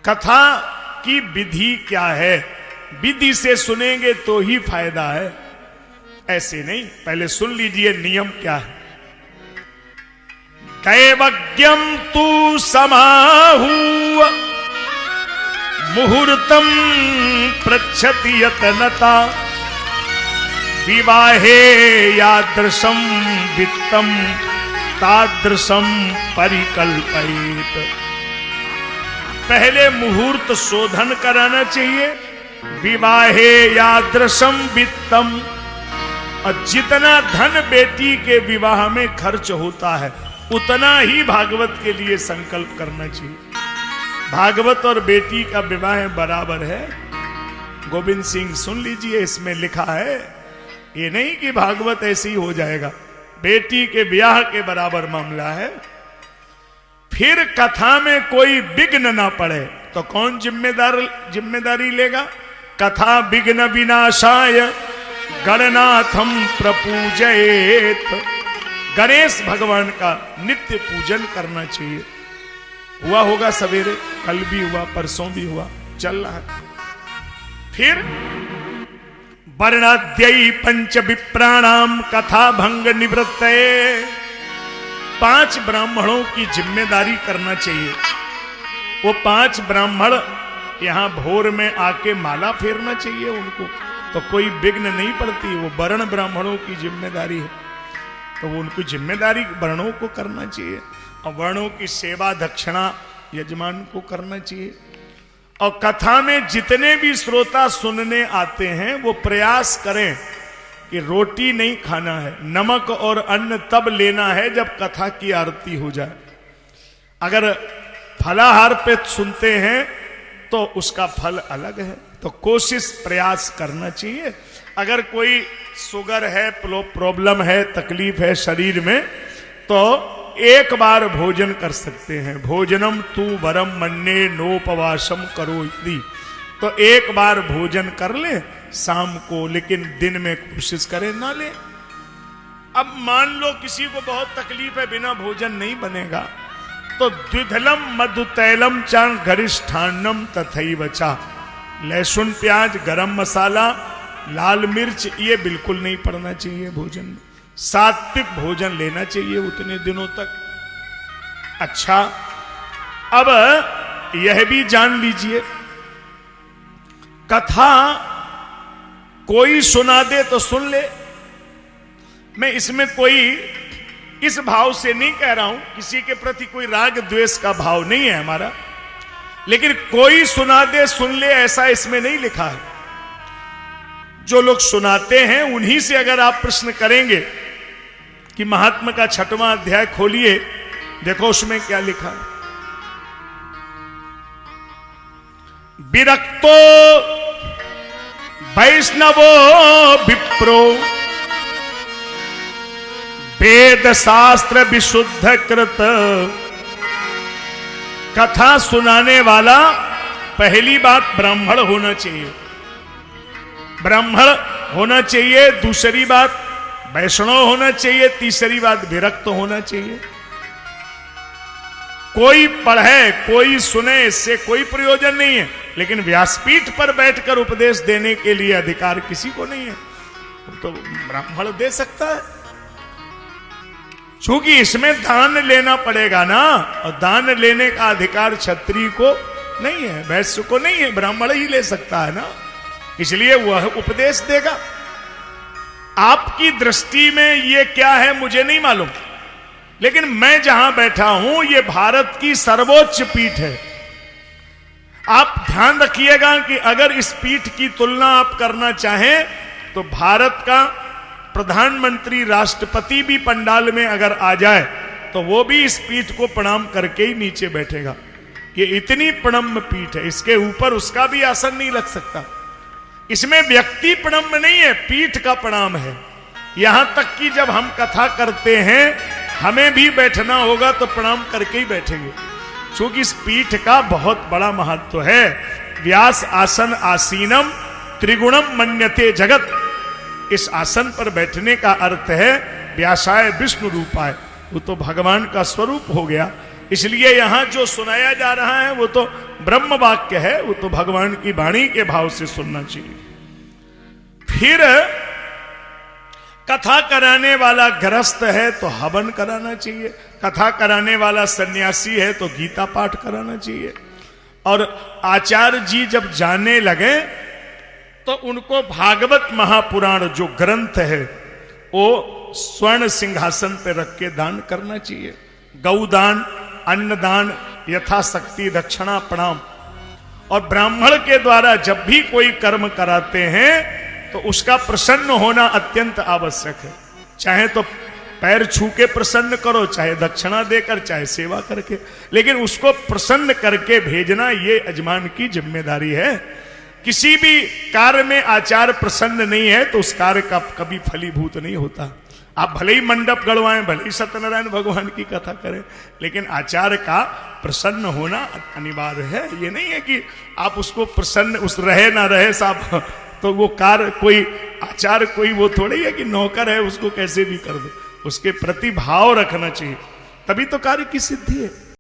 कथा की विधि क्या है, विधि से सुनेंगे तो ही फायदा है, ऐसे नहीं। पहले सुन लीजिए नियम क्या है। दैवज्ञम तू समाहू मुहूर्तम पृच्छति यतनता विवाहे यादृशम वित्तम तादृशम परिकल्पयेत। पहले मुहूर्त शोधन कराना चाहिए। विवाहे यादृशम वित्तम, और जितना धन बेटी के विवाह में खर्च होता है उतना ही भागवत के लिए संकल्प करना चाहिए। भागवत और बेटी का विवाह बराबर है। गोविंद सिंह सुन लीजिए, इसमें लिखा है, ये नहीं कि भागवत ऐसे ही हो जाएगा, बेटी के ब्याह के बराबर मामला है। फिर कथा में कोई विघ्न ना पड़े तो कौन जिम्मेदारी लेगा? कथा विघ्न विनाशाय गणनाथम प्रपूजयेत। गणेश भगवान का नित्य पूजन करना चाहिए। हुआ होगा सवेरे, कल भी हुआ, परसों भी हुआ, चल रहा है। फिर वर्णाद्ययी पंच विप्राणाम कथा भंग निवृत्तये। 5 ब्राह्मणों की जिम्मेदारी करना चाहिए। वो 5 ब्राह्मण यहां भोर में आके माला फेरना चाहिए उनको, तो कोई विघ्न नहीं पड़ती। वो वर्ण ब्राह्मणों की जिम्मेदारी है, तो वो उनको जिम्मेदारी वर्णों को करना चाहिए। और वर्णों की सेवा दक्षिणा यजमान को करना चाहिए। और कथा में जितने भी श्रोता सुनने आते हैं वो प्रयास करें कि रोटी नहीं खाना है, नमक और अन्न तब लेना है जब कथा की आरती हो जाए। अगर फलाहार पे सुनते हैं तो उसका फल अलग है। तो कोशिश प्रयास करना चाहिए। अगर कोई शुगर है, प्रॉब्लम है, तकलीफ है शरीर में, तो एक बार भोजन कर सकते हैं। भोजनम तू वरम मन्ने नोपवासम करो इति। तो एक बार भोजन कर ले शाम को, लेकिन दिन में कोशिश करें ना ले। अब मान लो किसी को बहुत तकलीफ है, बिना भोजन नहीं बनेगा, तो द्विधलम मधुतैलम च गरिष्ठान्नम तथैव च। लहसुन प्याज गरम मसाला लाल मिर्च ये बिल्कुल नहीं पड़ना चाहिए भोजन में। सात्विक भोजन लेना चाहिए उतने दिनों तक। अच्छा, अब यह भी जान लीजिए, कथा कोई सुना दे तो सुन ले। मैं इसमें कोई इस भाव से नहीं कह रहा हूं, किसी के प्रति कोई राग द्वेष का भाव नहीं है हमारा, लेकिन कोई सुना दे सुन ले ऐसा इसमें नहीं लिखा है। जो लोग सुनाते हैं उन्हीं से अगर आप प्रश्न करेंगे कि महात्मा का 6वां अध्याय खोलिए, देखो उसमें क्या लिखा है। विरक्तो वैष्णवो विप्रो वेद शास्त्र विशुद्ध कृत। कथा सुनाने वाला पहली बात ब्राह्मण होना चाहिए, ब्राह्मण होना चाहिए। दूसरी बात वैष्णव होना चाहिए। तीसरी बात विरक्त होना चाहिए। कोई पढ़े कोई सुने इससे कोई प्रयोजन नहीं है, लेकिन व्यासपीठ पर बैठकर उपदेश देने के लिए अधिकार किसी को नहीं है, तो ब्राह्मण दे सकता है। क्योंकि इसमें दान लेना पड़ेगा ना, और दान लेने का अधिकार क्षत्रिय को नहीं है, वैश्य को नहीं है, ब्राह्मण ही ले सकता है ना, इसलिए वह उपदेश देगा। आपकी दृष्टि में ये क्या है मुझे नहीं मालूम, लेकिन मैं जहां बैठा हूं ये भारत की सर्वोच्च पीठ है। आप ध्यान रखिएगा कि अगर इस पीठ की तुलना आप करना चाहें तो भारत का प्रधानमंत्री राष्ट्रपति भी पंडाल में अगर आ जाए तो वो भी इस पीठ को प्रणाम करके ही नीचे बैठेगा। ये इतनी प्रणम्य पीठ है, इसके ऊपर उसका भी आसन नहीं लग सकता। इसमें व्यक्ति प्रणम्य नहीं है, पीठ का प्रणाम है। यहां तक कि जब हम कथा करते हैं हमें भी बैठना होगा तो प्रणाम करके ही बैठेंगे, क्योंकि इस पीठ का बहुत बड़ा महत्व है। व्यास आसन आसीनम त्रिगुणम मन्यते जगत। इस आसन पर बैठने का अर्थ है व्यासाय विष्णु रूपाय, वो तो भगवान का स्वरूप हो गया, इसलिए यहां जो सुनाया जा रहा है वो तो ब्रह्म वाक्य है, वो तो भगवान की वाणी के भाव से सुनना चाहिए। फिर कथा कराने वाला गृहस्थ है तो हवन कराना चाहिए, कथा कराने वाला सन्यासी है तो गीता पाठ कराना चाहिए। और आचार्य जी जब जाने लगे तो उनको भागवत महापुराण जो ग्रंथ है वो स्वर्ण सिंहासन पे रख के दान करना चाहिए। गौदान, अन्नदान, यथाशक्ति दक्षिणा प्रणाम। और ब्राह्मण के द्वारा जब भी कोई कर्म कराते हैं तो उसका प्रसन्न होना अत्यंत आवश्यक है। चाहे तो पैर छू के प्रसन्न करो, चाहे दक्षिणा देकर, चाहे सेवा करके, लेकिन उसको प्रसन्न करके भेजना ये यजमान की जिम्मेदारी है। किसी भी कार्य में आचार्य प्रसन्न नहीं है तो उस कार्य का कभी फलीभूत नहीं होता। आप भले ही मंडप गड़वाएं, भले ही सत्यनारायण भगवान की कथा करें, लेकिन आचार्य का प्रसन्न होना अनिवार्य है। ये नहीं है कि आप उसको प्रसन्न उस रहे ना रहे साहब, तो वो कार्य कोई आचार्य कोई वो थोड़ी है कि नौकर है उसको कैसे भी कर दो। उसके प्रति भाव रखना चाहिए, तभी तो कार्य की सिद्धि है।